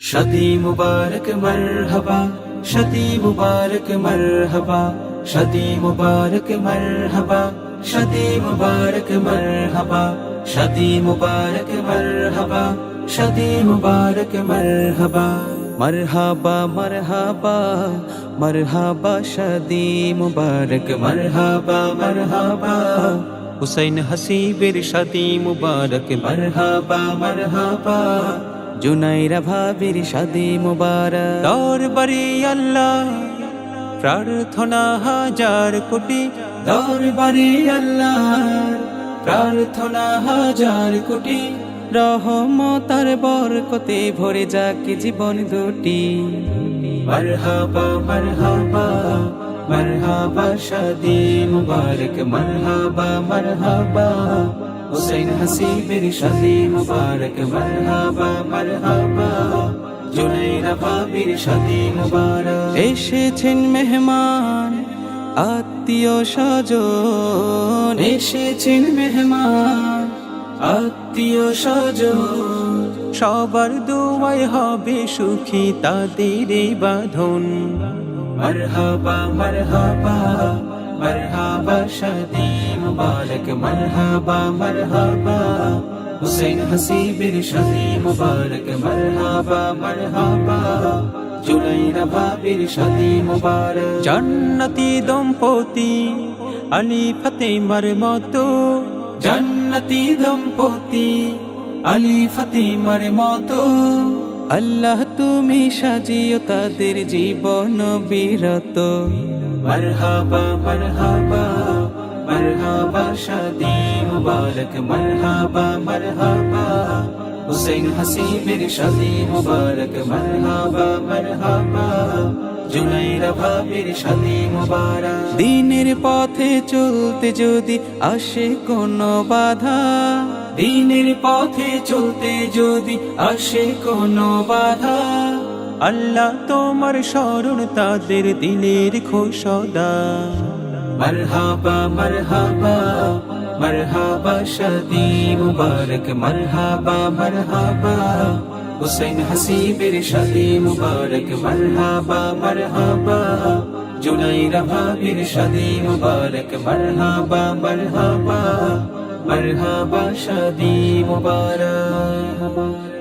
शादी मुबारक मरहबा, शादी मुबारक मरहबा, शादी मुबारक मरहबा, शादी मुबारक मरहबा, शादी मुबारक मरहबा, शादी मुबारक मरहबा। मरहबा मरहबा मरहबा शादी मुबारक मरहबा मरहबा। हुसैन हसीबेर शादी मुबारक मरहबा मरहबा। जुनाइरा भाबिर शादी मुबारक। दरबाরে আল্লাহ প্রার্থনা হাজার কোটি, দরবারে আল্লাহর প্রার্থনা হাজার কোটি। রহমতার বরকতে ভরে যাক জীবন দুটি। মারহাবা মারহাবা মারহাবা শাদি মুবারক মারহাবা মারহাবা। হুসैन हसीবের শাদি মুবারক মারহাবা মারহাবা। জুনাইরা ভাবির শাদি মুবারক। এসেছেন মেহমান আত্মীয় স্বজন, এসেছেন মেহমান আত্মীয় স্বজন। সবার দোয়ায় হবে সুখী তাদের এই বাঁধন। মারহাবা মারহাবা মারহাবা শাদি মুবারক মারহাবা মারহাবা। হুসैन हसीবের শাদি মুবারক মারহাবা মারহাবা। জুনাইরা ভাবির শাদি মুবারক। জান্নাতি দম্পতি আলী ফাতেমার মতো, জান্নাতি দম্পতি আলী ফাতেমার মতো। আল্লাহ তুমি সাজিও তাদের জীবন বিরত। মারহাবা মারহাবা মারহাবা শাদি মুবারক মারহাবা মারহাবা। হুসैन हसीবের শাদি মুবারক মারহাবা মারহাবা। জুনাইরা ভাবির শাদি মুবারক। দিনের পথে চলতে যদি আসে কোনো বাধা, দিনের পথে চলতে যদি আসে কোনো বাধা। আল্লাহ তোমার শরণ তাদের দিলের খোসদা। মারহাবা মারহাবা মারহাবা শাদি মুবারক মারহাবা মারহাবা। হুসैन हसीবের শাদি মুবারক মারহাবা মারহাবা। জুনাইরা ভাবির শাদি মুবারক মারহাবা মারহাবা। মারহাবা শাদি মুবারক।